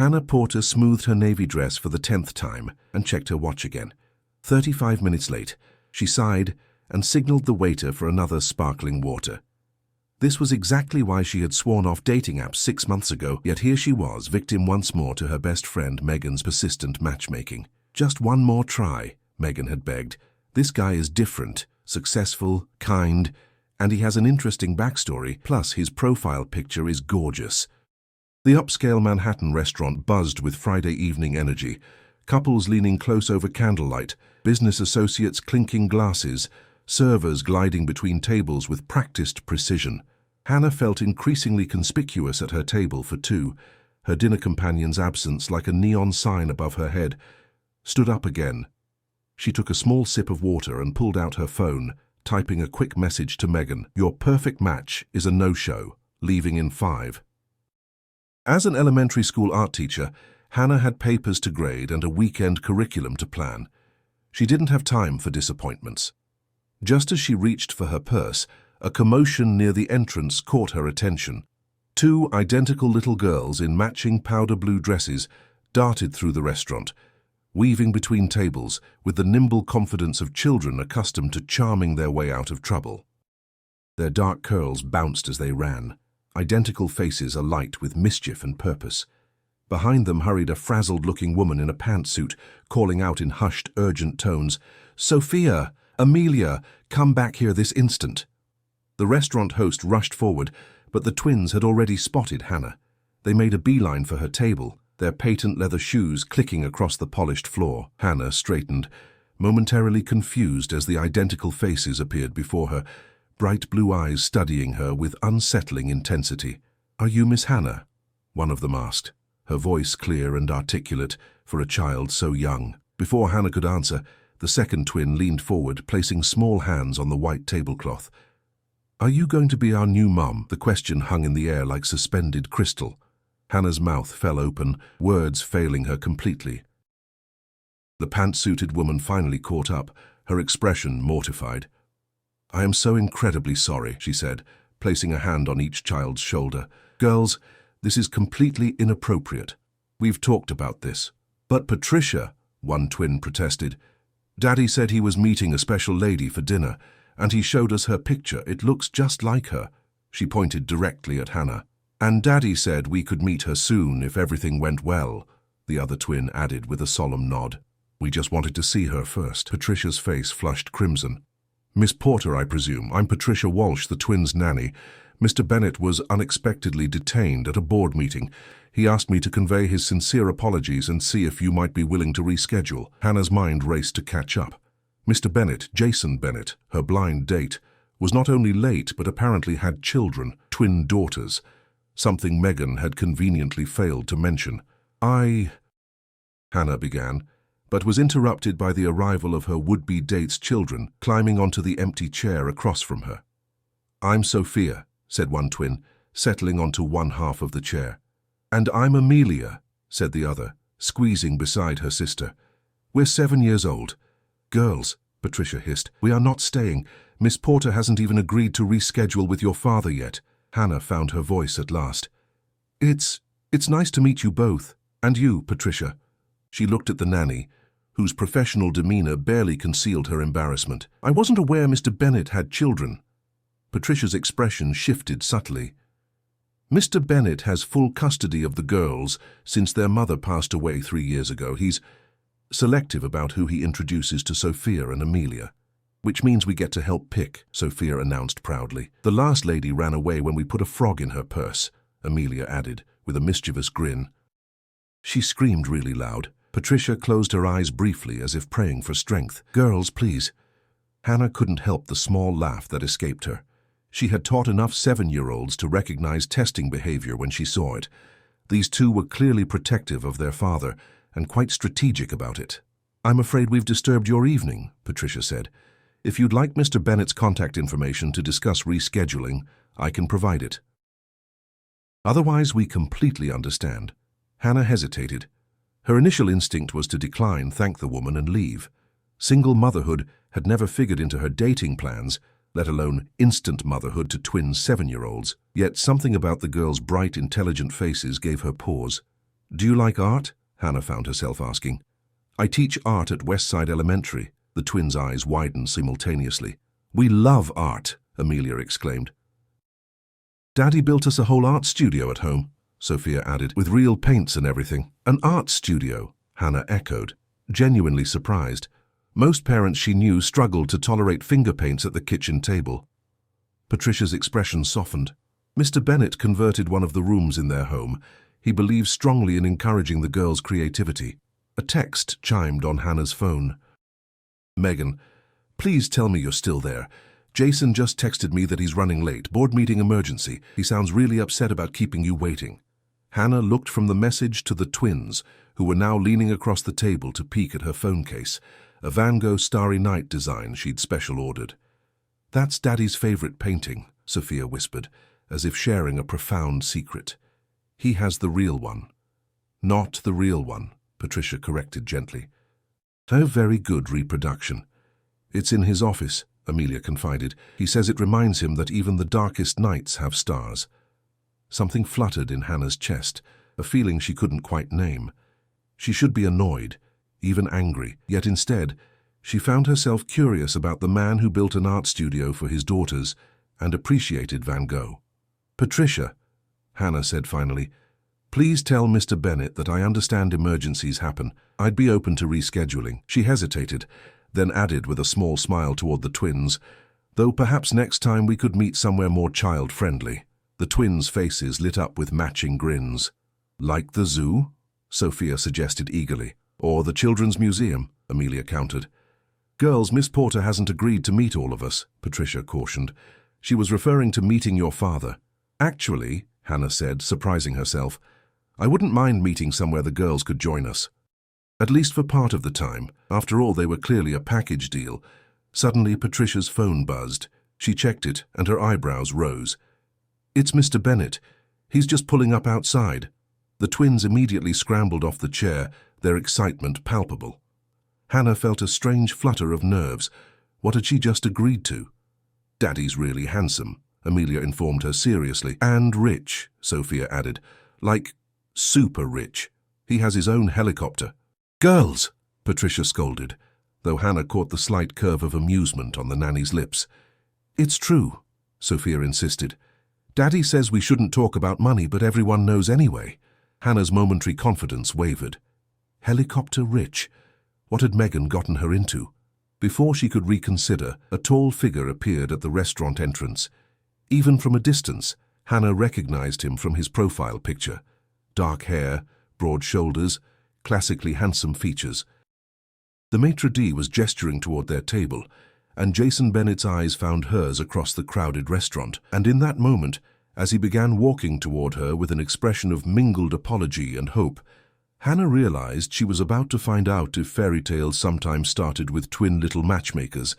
Hannah Porter smoothed her navy dress for the 10th time and checked her watch again. 35 minutes late, she sighed and signaled the waiter for another sparkling water. This was exactly why she had sworn off dating apps 6 months ago, yet here she was, victim once more to her best friend Megan's persistent matchmaking. Just one more try, Megan had begged. This guy is different, successful, kind, and he has an interesting backstory, plus his profile picture is gorgeous. The upscale Manhattan restaurant buzzed with Friday evening energy, couples leaning close over candlelight, business associates clinking glasses, servers gliding between tables with practiced precision. Hannah felt increasingly conspicuous at her table for two, her dinner companion's absence like a neon sign above her head. Stood up again. She took a small sip of water and pulled out her phone, typing a quick message to Megan. Your perfect match is a no-show, leaving in 5. As an elementary school art teacher, Hannah had papers to grade and a weekend curriculum to plan. She didn't have time for disappointments. Just as she reached for her purse, a commotion near the entrance caught her attention. 2 identical little girls in matching powder blue dresses darted through the restaurant, weaving between tables with the nimble confidence of children accustomed to charming their way out of trouble. Their dark curls bounced as they ran, identical faces alight with mischief and purpose. Behind them hurried a frazzled-looking woman in a pantsuit, calling out in hushed, urgent tones, "Sophia! Amelia! Come back here this instant!" The restaurant host rushed forward, but the twins had already spotted Hannah. They made a beeline for her table, their patent leather shoes clicking across the polished floor. Hannah straightened, momentarily confused as the identical faces appeared before her, bright blue eyes studying her with unsettling intensity. "Are you Miss Hannah?" one of them asked, her voice clear and articulate for a child so young. Before Hannah could answer, the second twin leaned forward, placing small hands on the white tablecloth. "Are you going to be our new mum?" The question hung in the air like suspended crystal. Hannah's mouth fell open, words failing her completely. The pantsuited woman finally caught up, her expression mortified. "I am so incredibly sorry," she said, placing a hand on each child's shoulder. "Girls, this is completely inappropriate. We've talked about this." "But Patricia," one twin protested. "Daddy said he was meeting a special lady for dinner, and he showed us her picture. It looks just like her." She pointed directly at Hannah. "And Daddy said we could meet her soon if everything went well," the other twin added with a solemn nod. "We just wanted to see her first." Patricia's face flushed crimson. "Miss Porter, I presume. I'm Patricia Walsh, the twins' nanny. Mr. Bennett was unexpectedly detained at a board meeting. He asked me to convey his sincere apologies and see if you might be willing to reschedule." Hannah's mind raced to catch up. Mr. Bennett, Jason Bennett, her blind date, was not only late but apparently had children, twin daughters, something Megan had conveniently failed to mention. Hannah began, but was interrupted by the arrival of her would-be date's children climbing onto the empty chair across from her. "I'm Sophia," said one twin, settling onto one half of the chair. "And I'm Amelia," said the other, squeezing beside her sister. "We're 7 years old." "Girls," Patricia hissed, "we are not staying. Miss Porter hasn't even agreed to reschedule with your father yet." Hannah found her voice at last. It's nice to meet you both. And you, Patricia." She looked at the nanny, whose professional demeanor barely concealed her embarrassment. "I wasn't aware Mr. Bennett had children." Patricia's expression shifted subtly. "Mr. Bennett has full custody of the girls since their mother passed away 3 years ago. He's selective about who he introduces to Sophia and Amelia. Which means we get to help pick," Sophia announced proudly. "The last lady ran away when we put a frog in her purse," Amelia added, with a mischievous grin. She screamed really loud. Patricia closed her eyes briefly as if praying for strength. "Girls, please." Hannah couldn't help the small laugh that escaped her. She had taught enough 7-year-olds to recognize testing behavior when she saw it. These two were clearly protective of their father and quite strategic about it. "I'm afraid we've disturbed your evening," Patricia said. "If you'd like Mr. Bennett's contact information to discuss rescheduling, I can provide it." "Otherwise, we completely understand." Hannah hesitated. Her initial instinct was to decline, thank the woman, and leave. Single motherhood had never figured into her dating plans, let alone instant motherhood to twin 7-year-olds. Yet something about the girls' bright, intelligent faces gave her pause. Do you like art? Hannah found herself asking. I teach art at Westside Elementary. The twins' eyes widened simultaneously. We love art, Amelia exclaimed. Daddy built us a whole art studio at home, Sophia added, with real paints and everything. An art studio, Hannah echoed, genuinely surprised. Most parents she knew struggled to tolerate finger paints at the kitchen table. Patricia's expression softened. Mr. Bennett converted one of the rooms in their home. He believed strongly in encouraging the girls' creativity. A text chimed on Hannah's phone. Megan, please tell me you're still there. Jason just texted me that he's running late. Board meeting emergency. He sounds really upset about keeping you waiting. Hannah looked from the message to the twins, who were now leaning across the table to peek at her phone case, a Van Gogh Starry Night design she'd special ordered. That's Daddy's favorite painting, Sophia whispered, as if sharing a profound secret. He has the real one. Not the real one, Patricia corrected gently. A very good reproduction. It's in his office, Amelia confided. He says it reminds him that even the darkest nights have stars. Something fluttered in Hannah's chest, a feeling she couldn't quite name. She should be annoyed, even angry, yet instead, she found herself curious about the man who built an art studio for his daughters and appreciated Van Gogh. Patricia, Hannah said finally, please tell Mr. Bennett that I understand emergencies happen. I'd be open to rescheduling. She hesitated, then added with a small smile toward the twins, though perhaps next time we could meet somewhere more child-friendly. The twins' faces lit up with matching grins. Like the zoo? Sophia suggested eagerly. Or the Children's Museum, Amelia countered. Girls, Miss Porter hasn't agreed to meet all of us, Patricia cautioned. She was referring to meeting your father. Actually, Hannah said, surprising herself, I wouldn't mind meeting somewhere the girls could join us. At least for part of the time. After all, they were clearly a package deal. Suddenly, Patricia's phone buzzed. She checked it, and her eyebrows rose. It's Mr. Bennett. He's just pulling up outside. The twins immediately scrambled off the chair, their excitement palpable. Hannah felt a strange flutter of nerves. What had she just agreed to? Daddy's really handsome, Amelia informed her seriously. And rich, Sophia added. Like, super rich. He has his own helicopter. Girls, Patricia scolded, though Hannah caught the slight curve of amusement on the nanny's lips. It's true, Sophia insisted. Daddy says we shouldn't talk about money, but everyone knows anyway. Hannah's momentary confidence wavered. Helicopter rich? What had Megan gotten her into? Before she could reconsider, a tall figure appeared at the restaurant entrance. Even from a distance, Hannah recognized him from his profile picture. Dark hair, broad shoulders, classically handsome features. The maitre d' was gesturing toward their table, and Jason Bennett's eyes found hers across the crowded restaurant. And in that moment, as he began walking toward her with an expression of mingled apology and hope, Hannah realized she was about to find out if fairy tales sometimes started with twin little matchmakers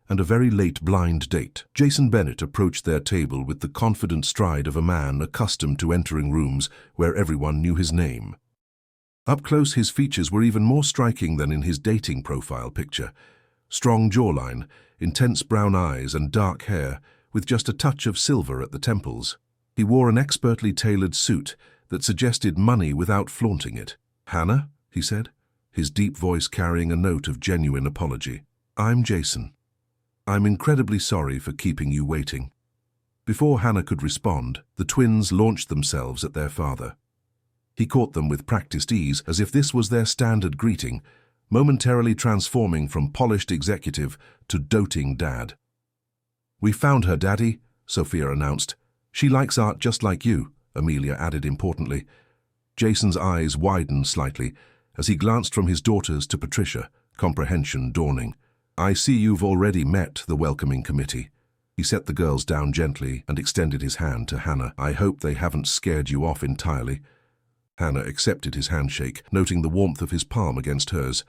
and a very late blind date. Jason Bennett approached their table with the confident stride of a man accustomed to entering rooms where everyone knew his name. Up close, his features were even more striking than in his dating profile picture. Strong jawline, intense brown eyes and dark hair, with just a touch of silver at the temples. He wore an expertly tailored suit that suggested money without flaunting it. Hannah, he said, his deep voice carrying a note of genuine apology. I'm Jason. I'm incredibly sorry for keeping you waiting. Before Hannah could respond, the twins launched themselves at their father. He caught them with practiced ease, as if this was their standard greeting, momentarily transforming from polished executive to doting dad. We found her, Daddy, Sophia announced. She likes art just like you, Amelia added importantly. Jason's eyes widened slightly as he glanced from his daughters to Patricia, comprehension dawning. I see you've already met the welcoming committee. He set the girls down gently and extended his hand to Hannah. I hope they haven't scared you off entirely. Hannah accepted his handshake, noting the warmth of his palm against hers.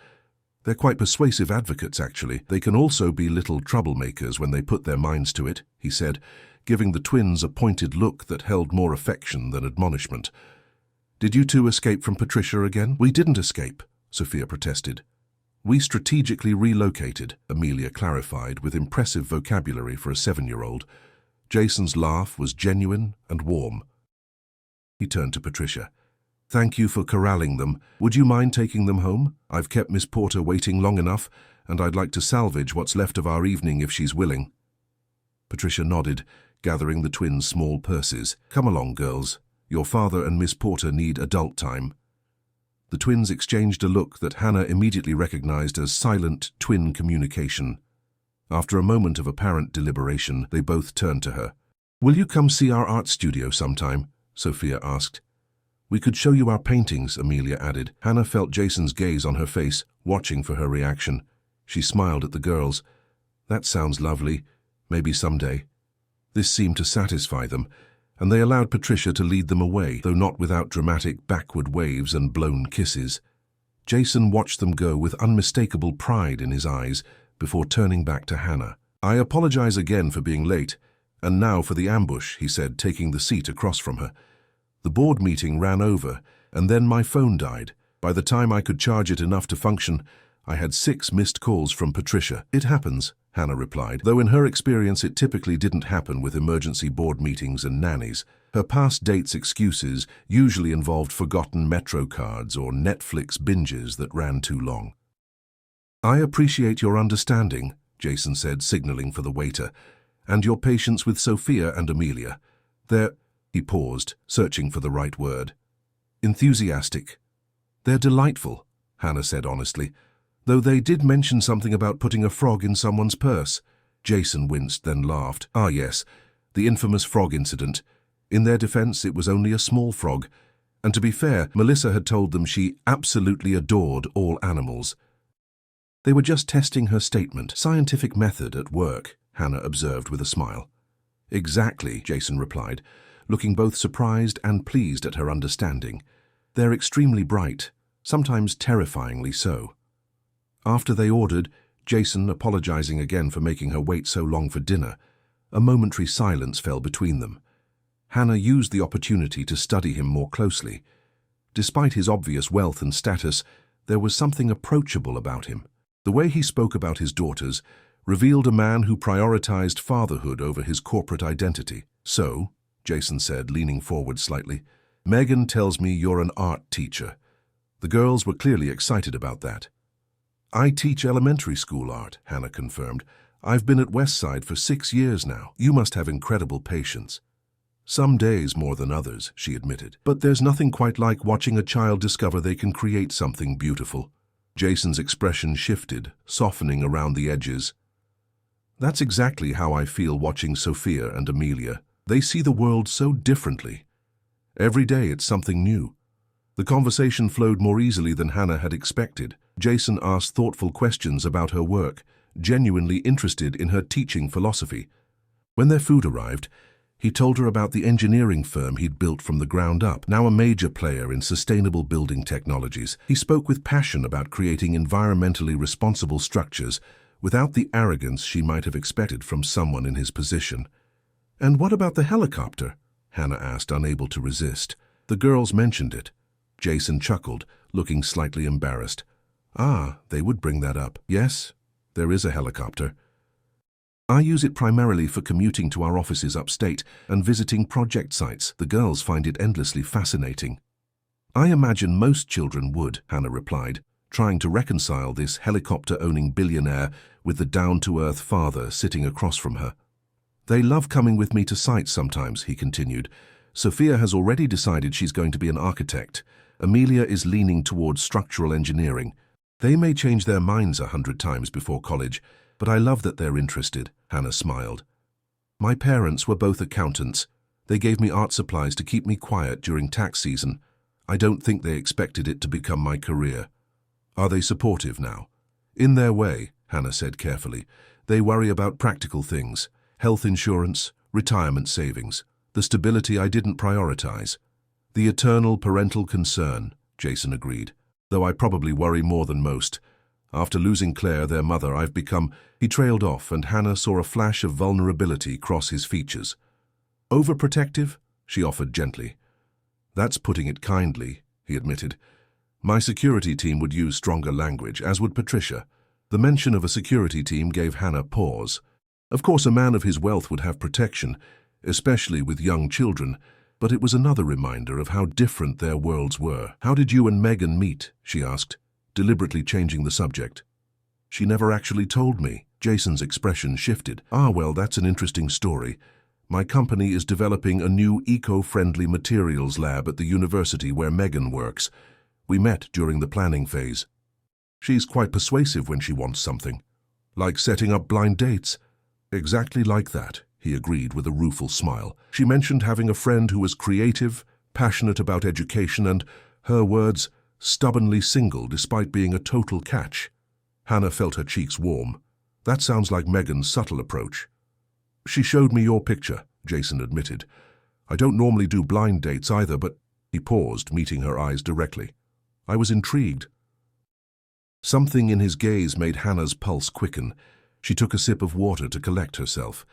They're quite persuasive advocates, actually. They can also be little troublemakers when they put their minds to it, he said, giving the twins a pointed look that held more affection than admonishment. Did you two escape from Patricia again? We didn't escape, Sophia protested. We strategically relocated, Amelia clarified with impressive vocabulary for a 7-year-old. Jason's laugh was genuine and warm. He turned to Patricia. Thank you for corralling them. Would you mind taking them home? I've kept Miss Porter waiting long enough, and I'd like to salvage what's left of our evening if she's willing. Patricia nodded, gathering the twins' small purses. Come along, girls. Your father and Miss Porter need adult time. The twins exchanged a look that Hannah immediately recognized as silent twin communication. After a moment of apparent deliberation, they both turned to her. Will you come see our art studio sometime? Sophia asked. We could show you our paintings, Amelia added. Hannah felt Jason's gaze on her face, watching for her reaction. She smiled at the girls. That sounds lovely. Maybe someday. This seemed to satisfy them, and they allowed Patricia to lead them away, though not without dramatic backward waves and blown kisses. Jason watched them go with unmistakable pride in his eyes before turning back to Hannah. I apologize again for being late, and now for the ambush, he said, taking the seat across from her. The board meeting ran over, and then my phone died. By the time I could charge it enough to function, I had 6 missed calls from Patricia. It happens, Hannah replied, though in her experience it typically didn't happen with emergency board meetings and nannies. Her past dates' excuses usually involved forgotten Metro cards or Netflix binges that ran too long. I appreciate your understanding, Jason said, signaling for the waiter, and your patience with Sophia and Amelia. He paused, searching for the right word. Enthusiastic. They're delightful, Hannah said honestly, though they did mention something about putting a frog in someone's purse. Jason winced, then laughed. Ah yes, the infamous frog incident. In their defense, it was only a small frog, and to be fair, Melissa had told them she absolutely adored all animals. They were just testing her statement. Scientific method at work, Hannah observed with a smile. Exactly, Jason replied, looking both surprised and pleased at her understanding. They're extremely bright, sometimes terrifyingly so. After they ordered, Jason apologizing again for making her wait so long for dinner, a momentary silence fell between them. Hannah used the opportunity to study him more closely. Despite his obvious wealth and status, there was something approachable about him. The way he spoke about his daughters revealed a man who prioritized fatherhood over his corporate identity. So, Jason said, leaning forward slightly, Megan tells me you're an art teacher. The girls were clearly excited about that. I teach elementary school art, Hannah confirmed. I've been at Westside for 6 years now. You must have incredible patience. Some days more than others, she admitted. But there's nothing quite like watching a child discover they can create something beautiful. Jason's expression shifted, softening around the edges. That's exactly how I feel watching Sophia and Amelia. They see the world so differently. Every day it's something new. The conversation flowed more easily than Hannah had expected. Jason asked thoughtful questions about her work, genuinely interested in her teaching philosophy. When their food arrived, he told her about the engineering firm he'd built from the ground up, now a major player in sustainable building technologies. He spoke with passion about creating environmentally responsible structures without the arrogance she might have expected from someone in his position. And what about the helicopter? Hannah asked, unable to resist. The girls mentioned it. Jason chuckled, looking slightly embarrassed. Ah, they would bring that up. Yes, there is a helicopter. I use it primarily for commuting to our offices upstate and visiting project sites. The girls find it endlessly fascinating. I imagine most children would, Hannah replied, trying to reconcile this helicopter-owning billionaire with the down-to-earth father sitting across from her. They love coming with me to sites sometimes, he continued. Sophia has already decided she's going to be an architect. Amelia is leaning towards structural engineering. They may change their minds 100 times before college, but I love that they're interested, Hannah smiled. My parents were both accountants. They gave me art supplies to keep me quiet during tax season. I don't think they expected it to become my career. Are they supportive now? In their way, Hannah said carefully. They worry about practical things, health insurance, retirement savings, the stability I didn't prioritize. The eternal parental concern, Jason agreed, though I probably worry more than most. After losing Claire, their mother, I've become... He trailed off, and Hannah saw a flash of vulnerability cross his features. Overprotective? She offered gently. That's putting it kindly, he admitted. My security team would use stronger language, as would Patricia. The mention of a security team gave Hannah pause. Of course, a man of his wealth would have protection, especially with young children, but it was another reminder of how different their worlds were. "How did you and Megan meet?" she asked, deliberately changing the subject. "She never actually told me." Jason's expression shifted. Well, that's an interesting story. My company is developing a new eco-friendly materials lab at the university where Megan works. We met during the planning phase. She's quite persuasive when she wants something. Like setting up blind dates. Exactly like that, he agreed with a rueful smile. She mentioned having a friend who was creative, passionate about education and, her words, stubbornly single despite being a total catch. Hannah felt her cheeks warm. That sounds like Megan's subtle approach. "She showed me your picture," Jason admitted. "I don't normally do blind dates either, but—" He paused, meeting her eyes directly. "I was intrigued." Something in his gaze made Hannah's pulse quicken. She took a sip of water to collect herself.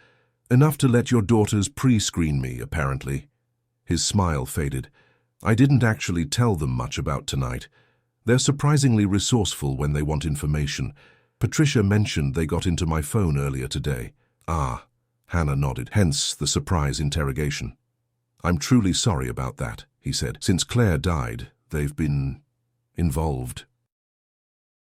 "Enough to let your daughters pre-screen me, apparently." His smile faded. "I didn't actually tell them much about tonight. They're surprisingly resourceful when they want information. Patricia mentioned they got into my phone earlier today." "Ah," Hannah nodded, hence the surprise interrogation. "I'm truly sorry about that," he said. "Since Claire died, they've been involved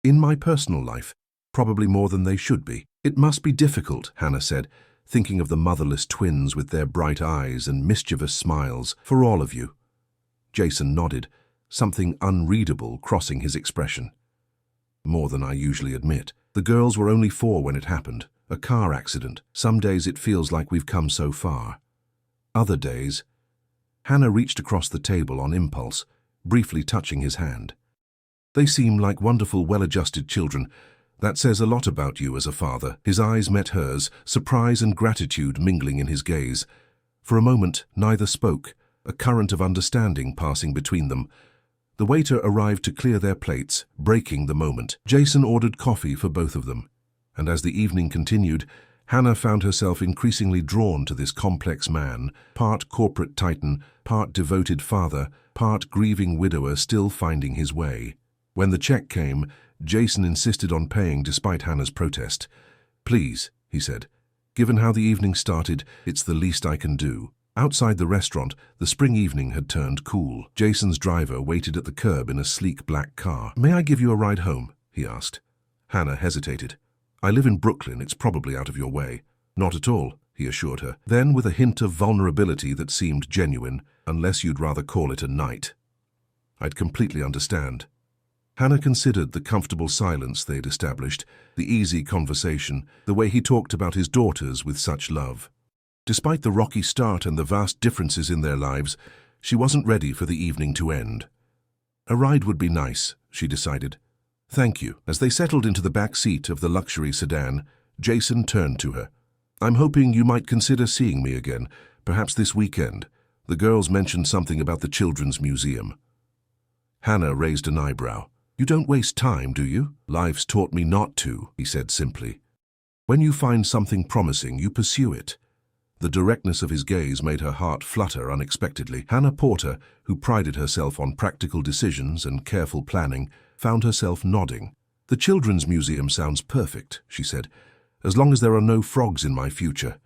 in my personal life, probably more than they should be." "It must be difficult," Hannah said, thinking of the motherless twins with their bright eyes and mischievous smiles, "for all of you." Jason nodded, something unreadable crossing his expression. "More than I usually admit. The girls were only 4 when it happened. A car accident. Some days it feels like we've come so far. Other days—" Hannah reached across the table on impulse, briefly touching his hand. "They seem like wonderful, well-adjusted children. That says a lot about you as a father." His eyes met hers, surprise and gratitude mingling in his gaze. For a moment, neither spoke, a current of understanding passing between them. The waiter arrived to clear their plates, breaking the moment. Jason ordered coffee for both of them, and as the evening continued, Hannah found herself increasingly drawn to this complex man, part corporate titan, part devoted father, part grieving widower still finding his way. When the check came, Jason insisted on paying despite Hannah's protest. "Please," he said. "Given how the evening started, it's the least I can do." Outside the restaurant, the spring evening had turned cool. Jason's driver waited at the curb in a sleek black car. "May I give you a ride home?" he asked. Hannah hesitated. "I live in Brooklyn, it's probably out of your way." "Not at all," he assured her. Then, with a hint of vulnerability that seemed genuine, "Unless you'd rather call it a night." "I'd completely understand." Hannah considered the comfortable silence they'd established, the easy conversation, the way he talked about his daughters with such love. Despite the rocky start and the vast differences in their lives, she wasn't ready for the evening to end. A ride would be nice, she decided. "Thank you." As they settled into the back seat of the luxury sedan, Jason turned to her. "I'm hoping you might consider seeing me again, perhaps this weekend. The girls mentioned something about the Children's Museum." Hannah raised an eyebrow. "You don't waste time, do you?" "Life's taught me not to," he said simply. "When you find something promising, you pursue it." The directness of his gaze made her heart flutter unexpectedly. Hannah Porter, who prided herself on practical decisions and careful planning, found herself nodding. "The Children's Museum sounds perfect," she said, "as long as there are no frogs in my future."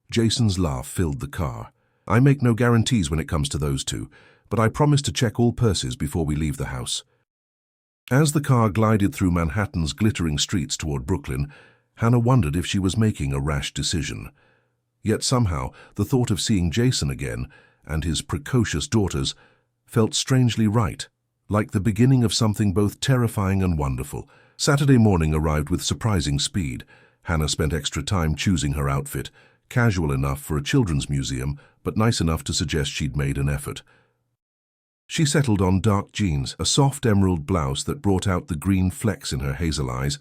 Jason's laugh filled the car. "I make no guarantees when it comes to those two, but I promise to check all purses before we leave the house." As the car glided through Manhattan's glittering streets toward Brooklyn, Hannah wondered if she was making a rash decision. Yet somehow, the thought of seeing Jason again, and his precocious daughters, felt strangely right, like the beginning of something both terrifying and wonderful. Saturday morning arrived with surprising speed. Hannah spent extra time choosing her outfit, casual enough for a children's museum, but nice enough to suggest she'd made an effort. She settled on dark jeans, a soft emerald blouse that brought out the green flecks in her hazel eyes,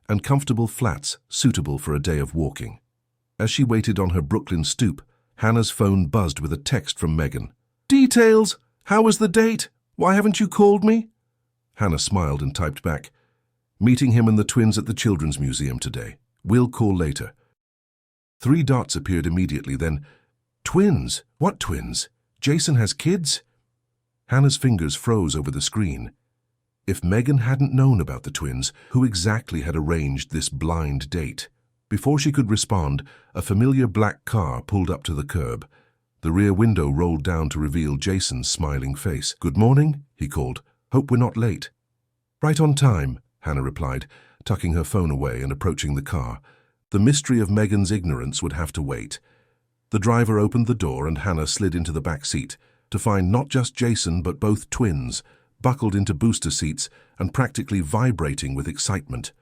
and comfortable flats suitable for a day of walking. As she waited on her Brooklyn stoop, Hannah's phone buzzed with a text from Megan. "Details! How was the date? Why haven't you called me?" Hannah smiled and typed back, "Meeting him and the twins at the Children's Museum today. We'll call later." 3 dots appeared immediately, then, "Twins? What twins? Jason has kids?" Hannah's fingers froze over the screen. If Megan hadn't known about the twins, who exactly had arranged this blind date? Before she could respond, a familiar black car pulled up to the curb. The rear window rolled down to reveal Jason's smiling face. "Good morning," he called. "Hope we're not late." "Right on time," Hannah replied, tucking her phone away and approaching the car. The mystery of Megan's ignorance would have to wait. The driver opened the door and Hannah slid into the back seat, to find not just Jason but both twins, buckled into booster seats and practically vibrating with excitement.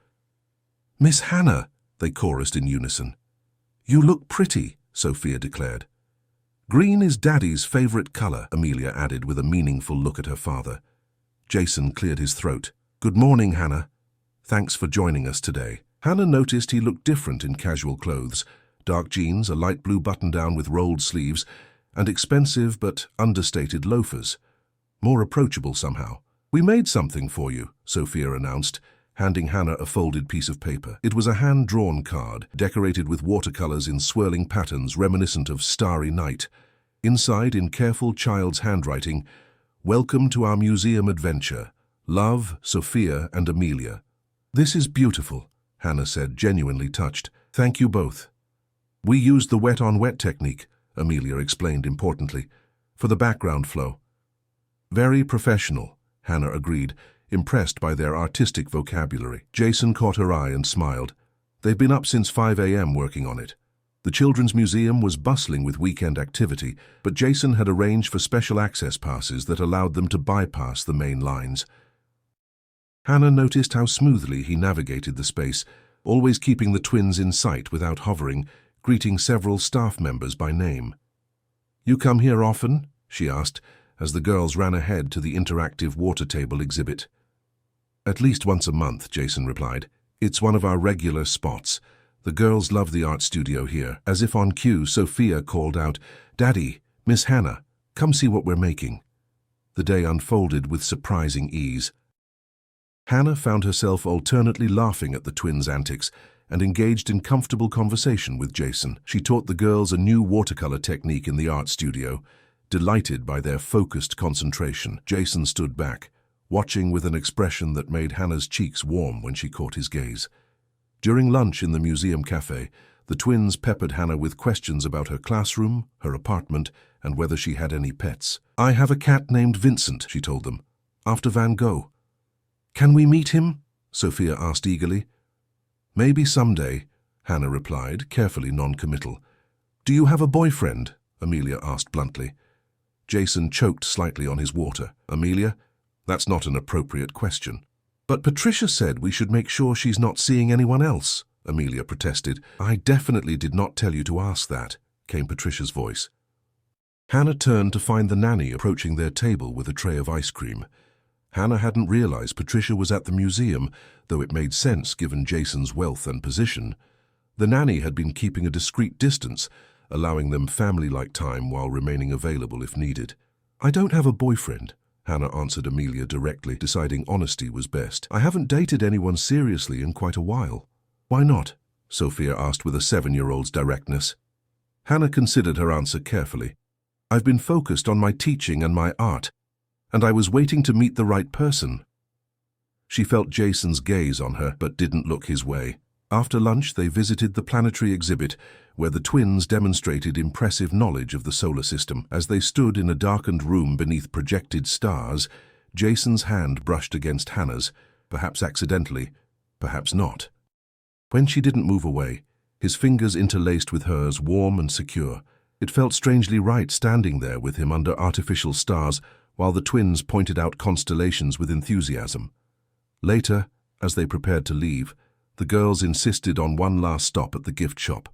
"Miss Hannah," they chorused in unison. "You look pretty," Sophia declared. "Green is Daddy's favorite color," Amelia added with a meaningful look at her father. Jason cleared his throat. "Good morning, Hannah. Thanks for joining us today." Hannah noticed he looked different in casual clothes, dark jeans, a light blue button-down with rolled sleeves, and expensive but understated loafers. More approachable somehow. "We made something for you," Sophia announced, handing Hannah a folded piece of paper. It was a hand-drawn card, decorated with watercolors in swirling patterns reminiscent of starry night. Inside, in careful child's handwriting, "Welcome to our museum adventure. Love, Sophia and Amelia." "This is beautiful," Hannah said, genuinely touched. "Thank you both." "We used the wet-on-wet technique," Amelia explained importantly, "for the background flow." "Very professional," Hannah agreed, impressed by their artistic vocabulary. Jason caught her eye and smiled. They'd been up since 5 a.m. working on it. The Children's Museum was bustling with weekend activity, but Jason had arranged for special access passes that allowed them to bypass the main lines. Hannah noticed how smoothly he navigated the space, always keeping the twins in sight without hovering, greeting several staff members by name. "You come here often?" she asked, as the girls ran ahead to the interactive water table exhibit. "At least once a month," Jason replied. "It's one of our regular spots. The girls love the art studio here." As if on cue, Sophia called out, "Daddy, Miss Hannah, come see what we're making." The day unfolded with surprising ease. Hannah found herself alternately laughing at the twins' antics and engaged in comfortable conversation with Jason. She taught the girls a new watercolor technique in the art studio, delighted by their focused concentration. Jason stood back, watching with an expression that made Hannah's cheeks warm when she caught his gaze. During lunch in the museum cafe, the twins peppered Hannah with questions about her classroom, her apartment, and whether she had any pets. "I have a cat named Vincent," she told them, "after Van Gogh." "Can we meet him?" Sophia asked eagerly. "Maybe someday," Hannah replied, carefully non-committal. "Do you have a boyfriend?" Amelia asked bluntly. Jason choked slightly on his water. "Amelia, that's not an appropriate question." "But Patricia said we should make sure she's not seeing anyone else," Amelia protested. "I definitely did not tell you to ask that," came Patricia's voice. Hannah turned to find the nanny approaching their table with a tray of ice cream. Hannah hadn't realized Patricia was at the museum, though it made sense given Jason's wealth and position. The nanny had been keeping a discreet distance, allowing them family-like time while remaining available if needed. "I don't have a boyfriend," Hannah answered Amelia directly, deciding honesty was best. "I haven't dated anyone seriously in quite a while." "Why not?" Sophia asked with a 7-year-old's directness. Hannah considered her answer carefully. "I've been focused on my teaching and my art, and I was waiting to meet the right person." She felt Jason's gaze on her, but didn't look his way. After lunch, they visited the planetary exhibit, where the twins demonstrated impressive knowledge of the solar system. As they stood in a darkened room beneath projected stars, Jason's hand brushed against Hannah's, perhaps accidentally, perhaps not. When she didn't move away, his fingers interlaced with hers, warm and secure. It felt strangely right standing there with him under artificial stars, while the twins pointed out constellations with enthusiasm. Later, as they prepared to leave, the girls insisted on one last stop at the gift shop.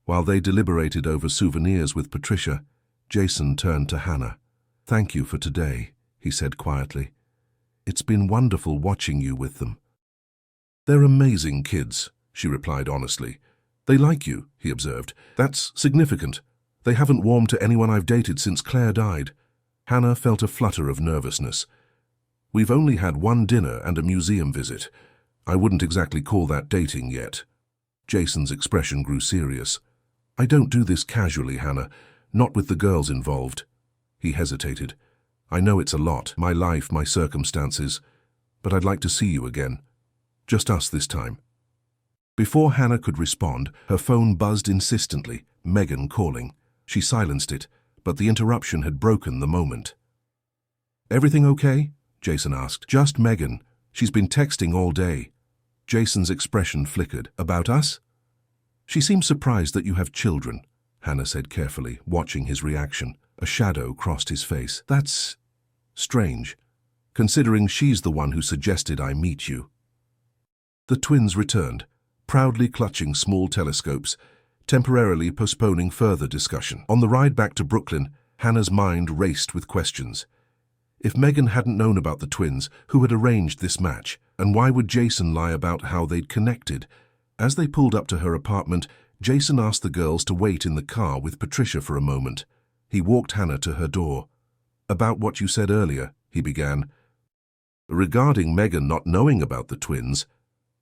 While they deliberated over souvenirs with Patricia, Jason turned to Hannah. "Thank you for today," he said quietly. "It's been wonderful watching you with them." "They're amazing kids," she replied honestly. "They like you," he observed. "That's significant. They haven't warmed to anyone I've dated since Claire died." Hannah felt a flutter of nervousness. "We've only had one dinner and a museum visit. I wouldn't exactly call that dating yet." Jason's expression grew serious. "I don't do this casually, Hannah, not with the girls involved." He hesitated. "I know it's a lot, my life, my circumstances, but I'd like to see you again. Just us this time." Before Hannah could respond, her phone buzzed insistently, Megan calling. She silenced it, but the interruption had broken the moment. "Everything okay?" Jason asked. "Just Megan. She's been texting all day." Jason's expression flickered. "About us?" "She seems surprised that you have children," Hannah said carefully, watching his reaction. A shadow crossed his face. "That's strange, considering she's the one who suggested I meet you." The twins returned, proudly clutching small telescopes, temporarily postponing further discussion. On the ride back to Brooklyn, Hannah's mind raced with questions. If Megan hadn't known about the twins, who had arranged this match? And why would Jason lie about how they'd connected? As they pulled up to her apartment, Jason asked the girls to wait in the car with Patricia for a moment. He walked Hannah to her door. "About what you said earlier," he began. "Regarding Megan not knowing about the twins,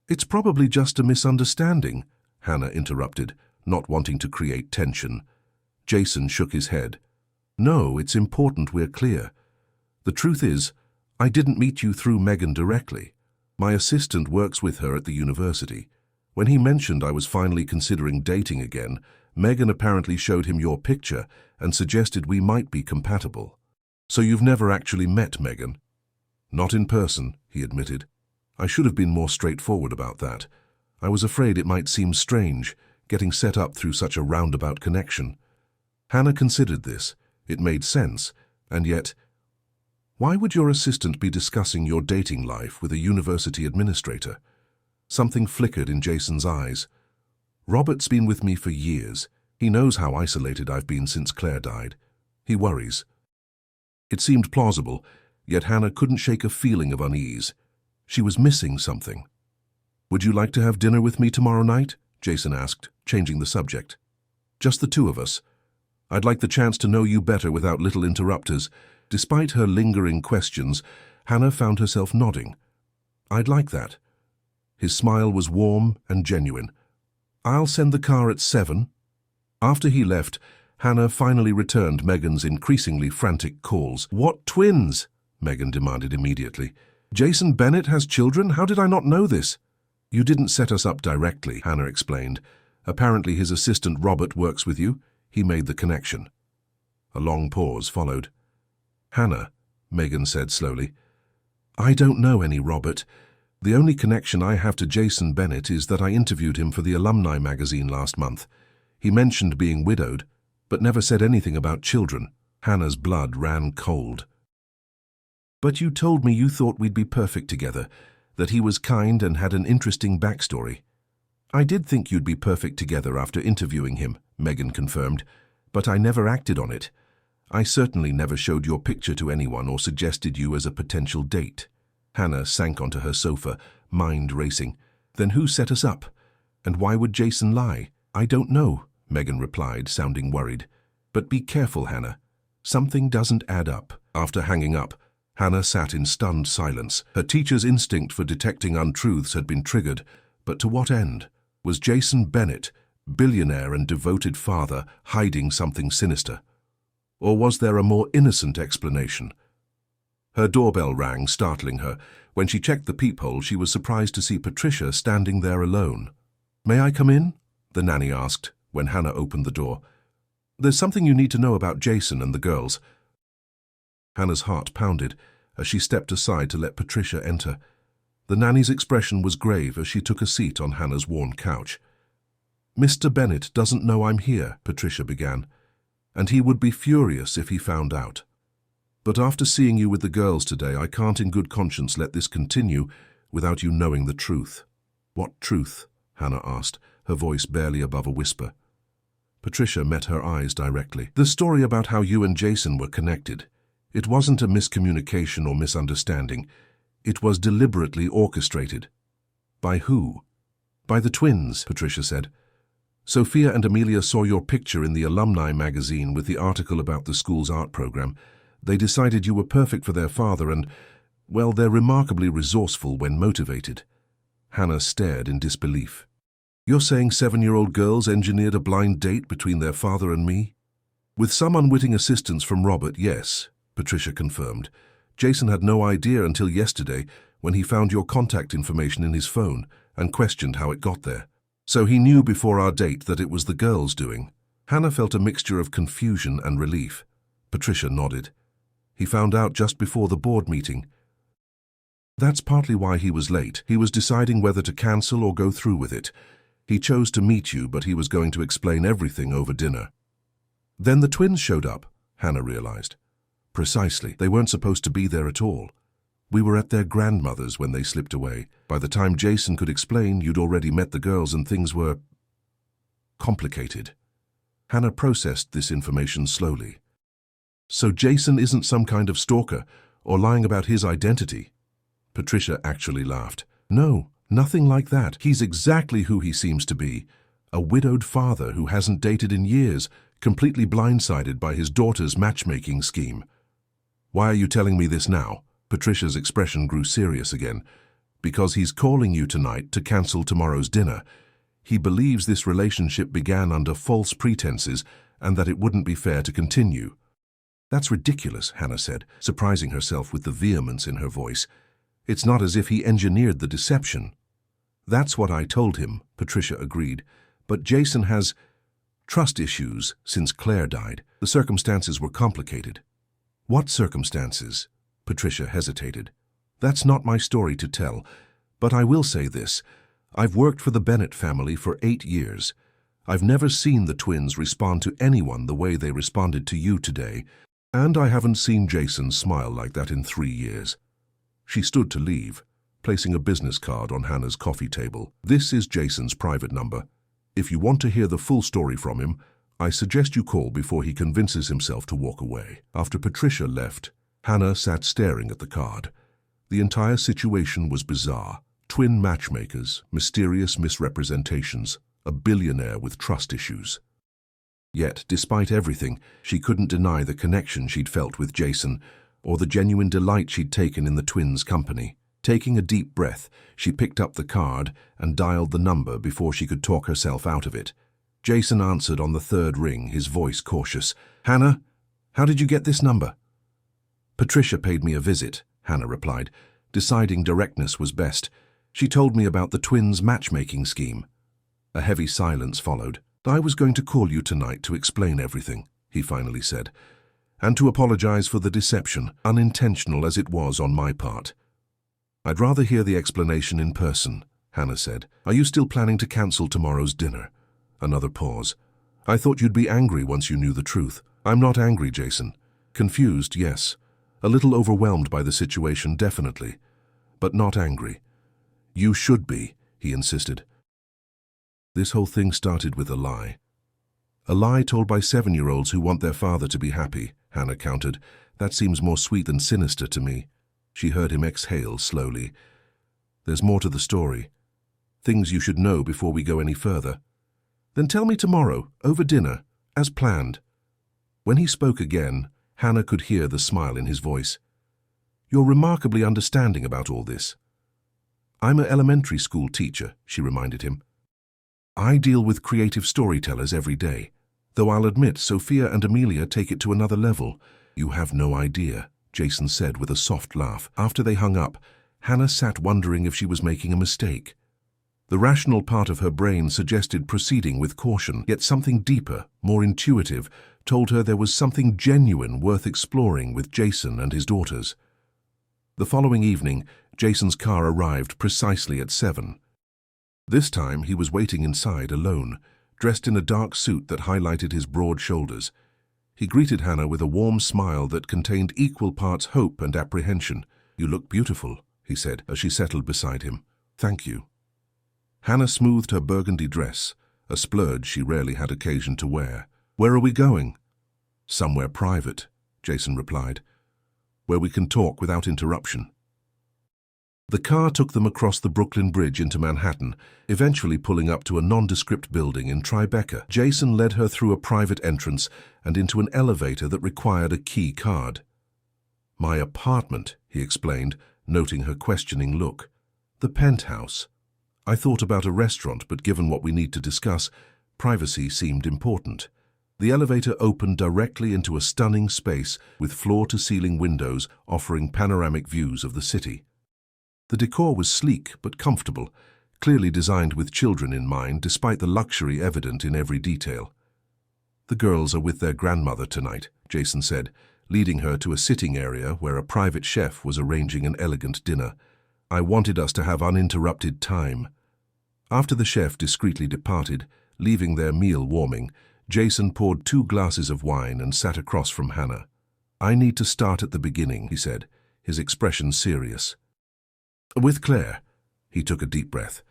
it's probably just a misunderstanding," Hannah interrupted, not wanting to create tension. Jason shook his head. "No, it's important we're clear. The truth is, I didn't meet you through Megan directly. My assistant works with her at the university. When he mentioned I was finally considering dating again, Megan apparently showed him your picture and suggested we might be compatible. So you've never actually met Megan?" "Not in person," he admitted. "I should have been more straightforward about that. I was afraid it might seem strange, getting set up through such a roundabout connection." Hannah considered this. It made sense, and yet, why would your assistant be discussing your dating life with a university administrator? Something flickered in Jason's eyes. "Robert's been with me for years. He knows how isolated I've been since Claire died. He worries." It seemed plausible, yet Hannah couldn't shake a feeling of unease. She was missing something. "Would you like to have dinner with me tomorrow night?" Jason asked, changing the subject. "Just the two of us. I'd like the chance to know you better without little interrupters." Despite her lingering questions, Hannah found herself nodding. "I'd like that." His smile was warm and genuine. "I'll send the car at 7. After he left, Hannah finally returned Megan's increasingly frantic calls. "What twins?" Megan demanded immediately. "Jason Bennett has children? How did I not know this?" "You didn't set us up directly," Hannah explained. "Apparently his assistant Robert works with you." He made the connection. A long pause followed. "Hannah," Megan said slowly, "I don't know any Robert. The only connection I have to Jason Bennett is that I interviewed him for the alumni magazine last month. He mentioned being widowed, but never said anything about children." Hannah's blood ran cold. "But you told me you thought we'd be perfect together, that he was kind and had an interesting backstory." "I did think you'd be perfect together after interviewing him," Megan confirmed, "but I never acted on it. I certainly never showed your picture to anyone or suggested you as a potential date." Hannah sank onto her sofa, mind racing. "Then who set us up? And why would Jason lie?" "I don't know," Megan replied, sounding worried. "But be careful, Hannah. Something doesn't add up." After hanging up, Hannah sat in stunned silence. Her teacher's instinct for detecting untruths had been triggered, but to what end? Was Jason Bennett, billionaire and devoted father, hiding something sinister? Or was there a more innocent explanation? Her doorbell rang, startling her. When she checked the peephole, she was surprised to see Patricia standing there alone. "May I come in?" the nanny asked when Hannah opened the door. "There's something you need to know about Jason and the girls." Hannah's heart pounded as she stepped aside to let Patricia enter. The nanny's expression was grave as she took a seat on Hannah's worn couch. "Mr. Bennett doesn't know I'm here," Patricia began, "and he would be furious if he found out. But after seeing you with the girls today, I can't in good conscience let this continue without you knowing the truth." "What truth?" Hannah asked, her voice barely above a whisper. Patricia met her eyes directly. "The story about how you and Jason were connected. It wasn't a miscommunication or misunderstanding. It was deliberately orchestrated." "By who?" "By the twins," Patricia said. "Sophia and Amelia saw your picture in the alumni magazine with the article about the school's art program. They decided you were perfect for their father and, well, they're remarkably resourceful when motivated." Hannah stared in disbelief. "You're saying 7-year-old girls engineered a blind date between their father and me?" "With some unwitting assistance from Robert, yes," Patricia confirmed. "Jason had no idea until yesterday when he found your contact information in his phone and questioned how it got there. So he knew before our date that it was the girls' doing." Hannah felt a mixture of confusion and relief. Patricia nodded. He found out just before the board meeting. That's partly why he was late. He was deciding whether to cancel or go through with it. He chose to meet you, but he was going to explain everything over dinner. Then the twins showed up, Hannah realized. Precisely. They weren't supposed to be there at all. We were at their grandmother's when they slipped away. By the time Jason could explain, you'd already met the girls and things were complicated. Hannah processed this information slowly. So Jason isn't some kind of stalker or lying about his identity? Patricia actually laughed. No, nothing like that. He's exactly who he seems to be. A widowed father who hasn't dated in years, completely blindsided by his daughter's matchmaking scheme. Why are you telling me this now? Patricia's expression grew serious again. Because he's calling you tonight to cancel tomorrow's dinner. He believes this relationship began under false pretenses and that it wouldn't be fair to continue. That's ridiculous, Hannah said, surprising herself with the vehemence in her voice. It's not as if he engineered the deception. That's what I told him, Patricia agreed. But Jason has trust issues since Claire died. The circumstances were complicated. What circumstances? Patricia hesitated. That's not my story to tell, but I will say this. I've worked for the Bennett family for 8 years. I've never seen the twins respond to anyone the way they responded to you today, and I haven't seen Jason smile like that in 3 years. She stood to leave, placing a business card on Hannah's coffee table. This is Jason's private number. If you want to hear the full story from him, I suggest you call before he convinces himself to walk away. After Patricia left, Hannah sat staring at the card. The entire situation was bizarre. Twin matchmakers, mysterious misrepresentations, a billionaire with trust issues. Yet, despite everything, she couldn't deny the connection she'd felt with Jason, or the genuine delight she'd taken in the twins' company. Taking a deep breath, she picked up the card and dialed the number before she could talk herself out of it. Jason answered on the 3rd ring, his voice cautious. Hannah, how did you get this number? Patricia paid me a visit, Hannah replied, deciding directness was best. She told me about the twins' matchmaking scheme. A heavy silence followed. I was going to call you tonight to explain everything, he finally said, and to apologize for the deception, unintentional as it was on my part. I'd rather hear the explanation in person, Hannah said. Are you still planning to cancel tomorrow's dinner? Another pause. I thought you'd be angry once you knew the truth. I'm not angry, Jason. Confused, yes. A little overwhelmed by the situation, definitely. But not angry. You should be, he insisted. This whole thing started with a lie. A lie told by 7-year-olds who want their father to be happy, Hannah countered. That seems more sweet than sinister to me. She heard him exhale slowly. There's more to the story. Things you should know before we go any further. Then tell me tomorrow, over dinner, as planned. When he spoke again, Hannah could hear the smile in his voice. You're remarkably understanding about all this. I'm an elementary school teacher, she reminded him. I deal with creative storytellers every day, though I'll admit Sophia and Amelia take it to another level. You have no idea, Jason said with a soft laugh. After they hung up, Hannah sat wondering if she was making a mistake. The rational part of her brain suggested proceeding with caution, yet something deeper, more intuitive, told her there was something genuine worth exploring with Jason and his daughters. The following evening, Jason's car arrived precisely at 7. This time he was waiting inside alone, dressed in a dark suit that highlighted his broad shoulders. He greeted Hannah with a warm smile that contained equal parts hope and apprehension. You look beautiful, he said as she settled beside him. Thank you. Hannah smoothed her burgundy dress, a splurge she rarely had occasion to wear. Where are we going? Somewhere private, Jason replied, where we can talk without interruption. The car took them across the Brooklyn Bridge into Manhattan, eventually pulling up to a nondescript building in Tribeca. Jason led her through a private entrance and into an elevator that required a key card. My apartment, he explained, noting her questioning look. The penthouse. I thought about a restaurant, but given what we need to discuss, privacy seemed important. The elevator opened directly into a stunning space with floor-to-ceiling windows offering panoramic views of the city. The decor was sleek but comfortable, clearly designed with children in mind despite the luxury evident in every detail. The girls are with their grandmother tonight, Jason said, leading her to a sitting area where a private chef was arranging an elegant dinner. I wanted us to have uninterrupted time. After the chef discreetly departed, leaving their meal warming, Jason poured 2 glasses of wine and sat across from Hannah. I need to start at the beginning, he said, his expression serious. With Claire. He took a deep breath.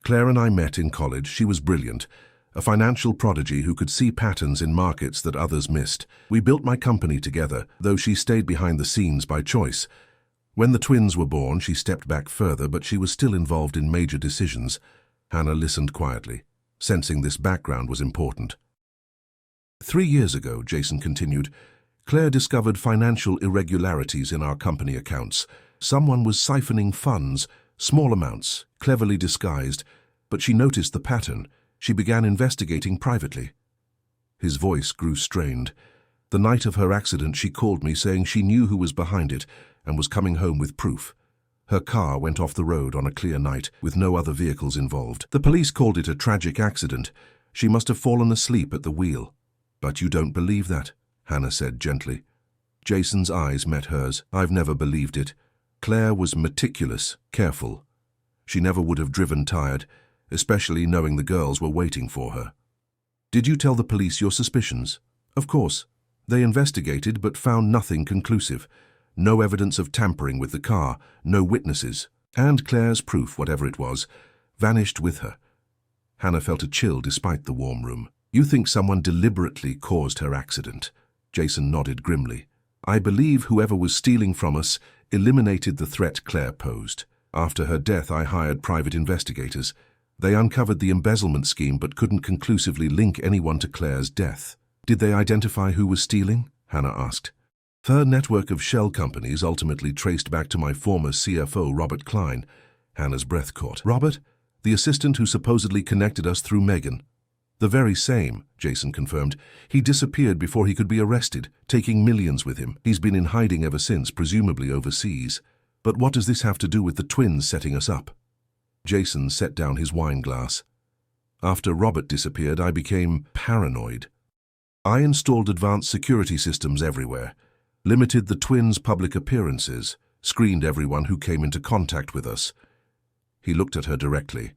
Claire and I met in college. She was brilliant, a financial prodigy who could see patterns in markets that others missed. We built my company together, though she stayed behind the scenes by choice. When the twins were born, she stepped back further, but she was still involved in major decisions. Hannah listened quietly, sensing this background was important. 3 years ago, Jason continued, Claire discovered financial irregularities in our company accounts. Someone was siphoning funds, small amounts, cleverly disguised, but she noticed the pattern. She began investigating privately. His voice grew strained. The night of her accident, she called me saying she knew who was behind it and was coming home with proof. Her car went off the road on a clear night with no other vehicles involved. The police called it a tragic accident. She must have fallen asleep at the wheel. But you don't believe that, Hannah said gently. Jason's eyes met hers. I've never believed it. Claire was meticulous, careful. She never would have driven tired, especially knowing the girls were waiting for her. Did you tell the police your suspicions? Of course. They investigated but found nothing conclusive. No evidence of tampering with the car, no witnesses, and Claire's proof, whatever it was, vanished with her. Hannah felt a chill despite the warm room. You think someone deliberately caused her accident? Jason nodded grimly. I believe whoever was stealing from us eliminated the threat Claire posed. After her death, I hired private investigators. They uncovered the embezzlement scheme but couldn't conclusively link anyone to Claire's death. Did they identify who was stealing? Hannah asked. Her network of shell companies ultimately traced back to my former CFO, Robert Klein. Hannah's breath caught. Robert? The assistant who supposedly connected us through Megan. The very same, Jason confirmed. He disappeared before he could be arrested, taking millions with him. He's been in hiding ever since, presumably overseas. But what does this have to do with the twins setting us up? Jason set down his wine glass. After Robert disappeared, I became paranoid. I installed advanced security systems everywhere, limited the twins' public appearances, screened everyone who came into contact with us. He looked at her directly.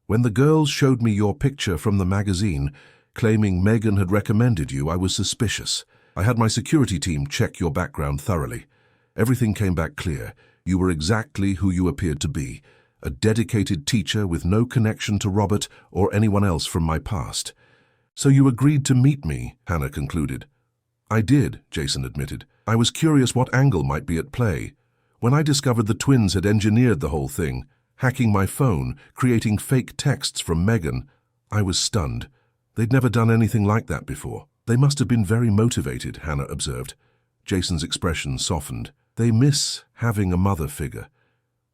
When the girls showed me your picture from the magazine, claiming Megan had recommended you, I was suspicious. I had my security team check your background thoroughly. Everything came back clear. You were exactly who you appeared to be, a dedicated teacher with no connection to Robert or anyone else from my past. So you agreed to meet me, Hannah concluded. I did, Jason admitted. I was curious what angle might be at play. When I discovered the twins had engineered the whole thing, hacking my phone, creating fake texts from Megan, I was stunned. They'd never done anything like that before. They must have been very motivated, Hannah observed. Jason's expression softened. They miss having a mother figure.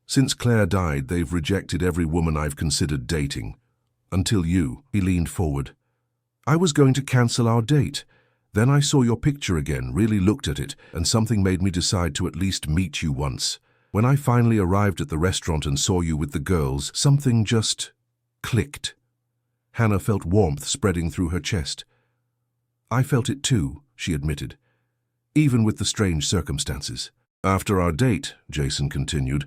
Since Claire died, they've rejected every woman I've considered dating. Until you, he leaned forward. I was going to cancel our date. Then I saw your picture again, really looked at it, and something made me decide to at least meet you once. When I finally arrived at the restaurant and saw you with the girls, something just clicked. Hannah felt warmth spreading through her chest. I felt it too, she admitted, even with the strange circumstances. After our date, Jason continued,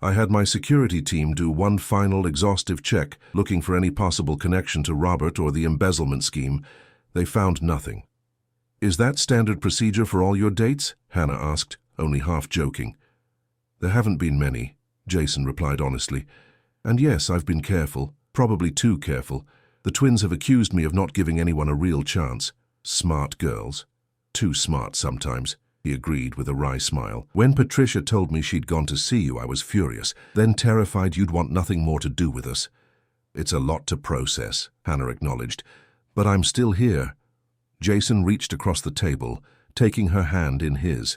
I had my security team do one final exhaustive check, looking for any possible connection to Robert or the embezzlement scheme. They found nothing. Is that standard procedure for all your dates? Hannah asked, only half joking. There haven't been many, Jason replied honestly. And yes, I've been careful, probably too careful. The twins have accused me of not giving anyone a real chance. Smart girls. Too smart sometimes, he agreed with a wry smile. When Patricia told me she'd gone to see you, I was furious, then terrified you'd want nothing more to do with us. It's a lot to process, Hannah acknowledged, but I'm still here. Jason reached across the table, taking her hand in his.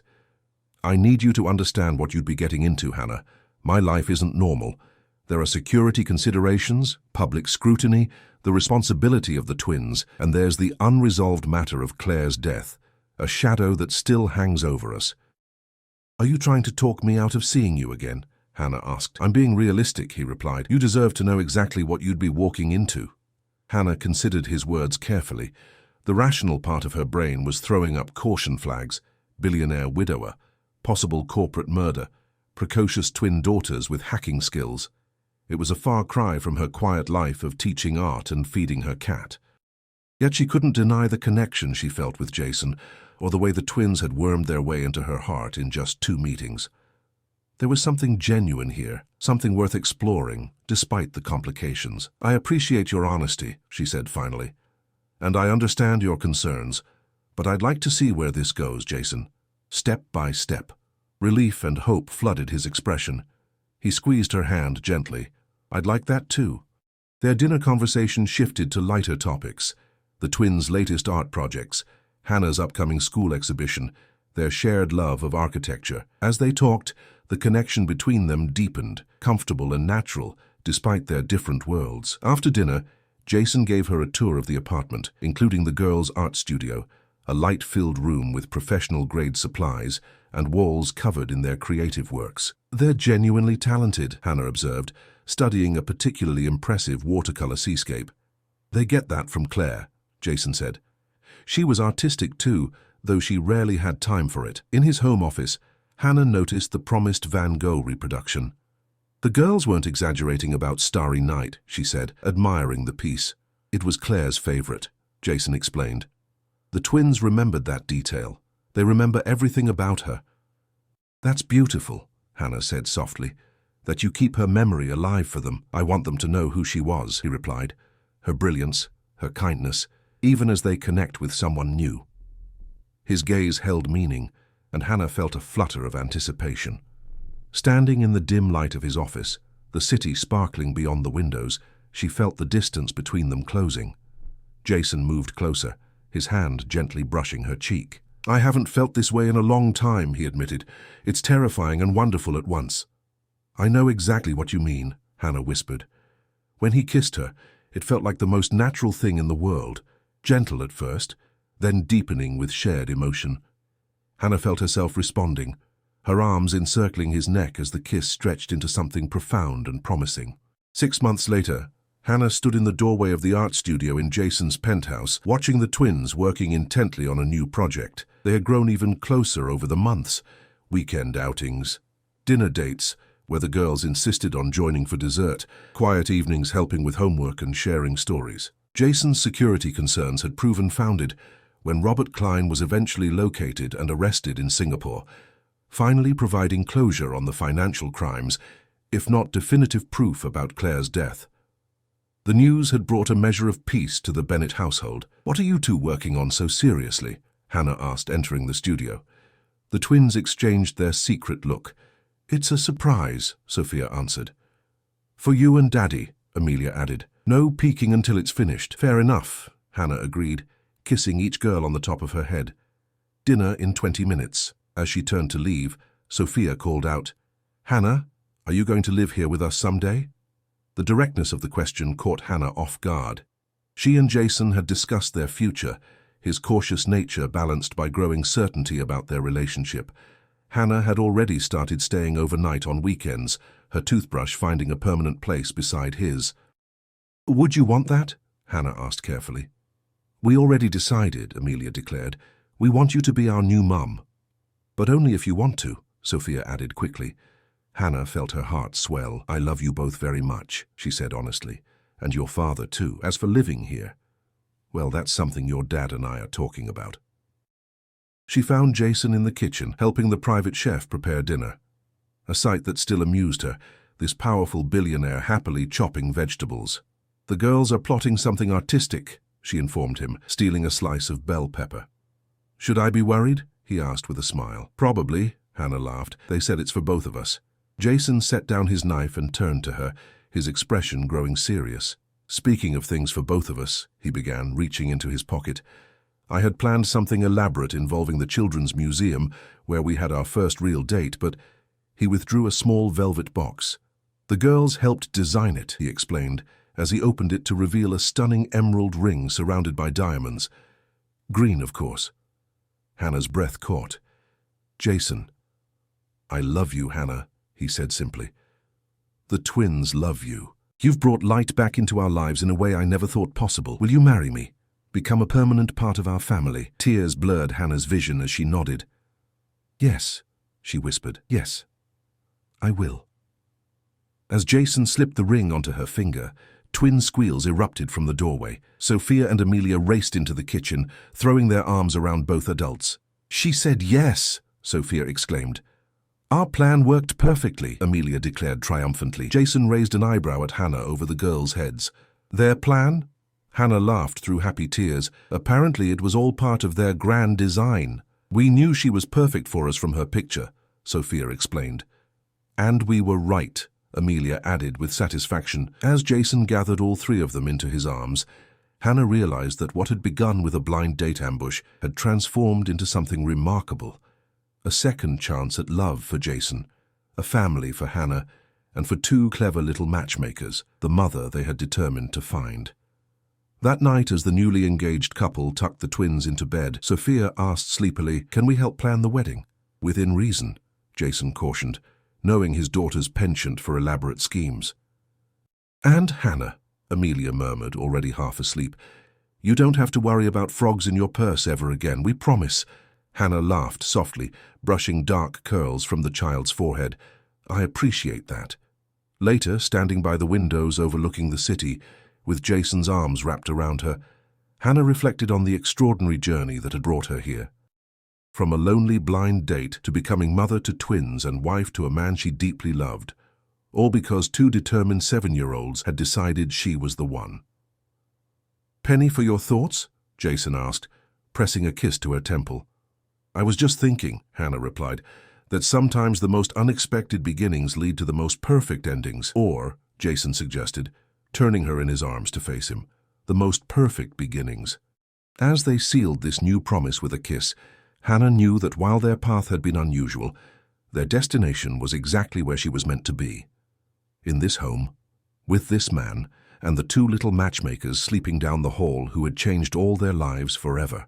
I need you to understand what you'd be getting into, Hannah. My life isn't normal. There are security considerations, public scrutiny, the responsibility of the twins, and there's the unresolved matter of Claire's death, a shadow that still hangs over us. Are you trying to talk me out of seeing you again? Hannah asked. I'm being realistic, he replied. You deserve to know exactly what you'd be walking into. Hannah considered his words carefully. The rational part of her brain was throwing up caution flags: billionaire widower, possible corporate murder, precocious twin daughters with hacking skills. It was a far cry from her quiet life of teaching art and feeding her cat. Yet she couldn't deny the connection she felt with Jason, or the way the twins had wormed their way into her heart in just 2 meetings. There was something genuine here, something worth exploring, despite the complications. "I appreciate your honesty," she said finally. "And I understand your concerns, but I'd like to see where this goes, Jason. Step by step." Relief and hope flooded his expression. He squeezed her hand gently. "I'd like that too." Their dinner conversation shifted to lighter topics: the twins' latest art projects, Hannah's upcoming school exhibition, their shared love of architecture. As they talked, the connection between them deepened, comfortable and natural, despite their different worlds. After dinner, Jason gave her a tour of the apartment, including the girls' art studio, a light-filled room with professional-grade supplies and walls covered in their creative works. "They're genuinely talented," Hannah observed, studying a particularly impressive watercolor seascape. "They get that from Claire," Jason said. She was artistic too, though she rarely had time for it. In his home office, Hannah noticed the promised Van Gogh reproduction. "The girls weren't exaggerating about Starry Night," she said, admiring the piece. "It was Claire's favorite," Jason explained. The twins remembered that detail. They remember everything about her. "That's beautiful," Hannah said softly, "that you keep her memory alive for them." "I want them to know who she was," he replied. "Her brilliance, her kindness, even as they connect with someone new." His gaze held meaning, and Hannah felt a flutter of anticipation. Standing in the dim light of his office, the city sparkling beyond the windows, she felt the distance between them closing. Jason moved closer, his hand gently brushing her cheek. "I haven't felt this way in a long time," he admitted. "It's terrifying and wonderful at once." "I know exactly what you mean," Hannah whispered. When he kissed her, it felt like the most natural thing in the world, gentle at first, then deepening with shared emotion. Hannah felt herself responding, her arms encircling his neck as the kiss stretched into something profound and promising. 6 months later, Hannah stood in the doorway of the art studio in Jason's penthouse, watching the twins working intently on a new project. They had grown even closer over the months: weekend outings, dinner dates, where the girls insisted on joining for dessert, quiet evenings helping with homework and sharing stories. Jason's security concerns had proven founded when Robert Klein was eventually located and arrested in Singapore, finally providing closure on the financial crimes, if not definitive proof about Claire's death. The news had brought a measure of peace to the Bennett household. "What are you two working on so seriously?" Hannah asked, entering the studio. The twins exchanged their secret look. "It's a surprise," Sophia answered. "For you and Daddy," Amelia added. "No peeking until it's finished." "Fair enough," Hannah agreed, kissing each girl on the top of her head. "Dinner in 20 minutes. As she turned to leave, Sophia called out, "Hannah, are you going to live here with us someday?" The directness of the question caught Hannah off guard. She and Jason had discussed their future, his cautious nature balanced by growing certainty about their relationship. Hannah had already started staying overnight on weekends, her toothbrush finding a permanent place beside his. "Would you want that?" Hannah asked carefully. "We already decided," Amelia declared. "We want you to be our new mum." "But only if you want to," Sophia added quickly. Hannah felt her heart swell. "I love you both very much," she said honestly, "and your father too. As for living here, well, that's something your dad and I are talking about." She found Jason in the kitchen, helping the private chef prepare dinner. A sight that still amused her, this powerful billionaire happily chopping vegetables. "The girls are plotting something artistic," she informed him, stealing a slice of bell pepper. "Should I be worried?" he asked with a smile. "Probably," Hannah laughed. "They said it's for both of us." Jason set down his knife and turned to her, his expression growing serious. "Speaking of things for both of us," he began, reaching into his pocket, "I had planned something elaborate involving the Children's Museum, where we had our first real date, but—" He withdrew a small velvet box. "The girls helped design it," he explained, as he opened it to reveal a stunning emerald ring surrounded by diamonds. Green, of course. Hannah's breath caught. "Jason." "I love you, Hannah," he said simply. "The twins love you. You've brought light back into our lives in a way I never thought possible. Will you marry me?" Become a permanent part of our family. Tears blurred Hannah's vision as she nodded. Yes, she whispered. Yes, I will. As Jason slipped the ring onto her finger, twin squeals erupted from the doorway. Sophia and Amelia raced into the kitchen, throwing their arms around both adults. She said yes, Sophia exclaimed. Our plan worked perfectly, Amelia declared triumphantly. Jason raised an eyebrow at Hannah over the girls' heads. Their plan? Hannah laughed through happy tears. Apparently it was all part of their grand design. We knew she was perfect for us from her picture, Sophia explained. And we were right, Amelia added with satisfaction. As Jason gathered all three of them into his arms, Hannah realized that what had begun with a blind date ambush had transformed into something remarkable. A second chance at love for Jason, a family for Hannah, and for two clever little matchmakers, the mother they had determined to find. That night, as the newly engaged couple tucked the twins into bed, Sophia asked sleepily, "Can we help plan the wedding?" "Within reason," Jason cautioned, knowing his daughter's penchant for elaborate schemes. "And Hannah," Amelia murmured, already half asleep, "you don't have to worry about frogs in your purse ever again, we promise." Hannah laughed softly, brushing dark curls from the child's forehead. "I appreciate that." Later, standing by the windows overlooking the city, with Jason's arms wrapped around her, Hannah reflected on the extraordinary journey that had brought her here. From a lonely blind date to becoming mother to twins and wife to a man she deeply loved, all because two determined 7-year-olds had decided she was the one. "Penny, for your thoughts?" Jason asked, pressing a kiss to her temple. "I was just thinking," Hannah replied, "that sometimes the most unexpected beginnings lead to the most perfect endings. Or," Jason suggested, turning her in his arms to face him, "the most perfect beginnings." As they sealed this new promise with a kiss, Hannah knew that while their path had been unusual, their destination was exactly where she was meant to be. In this home, with this man, and the two little matchmakers sleeping down the hall who had changed all their lives forever.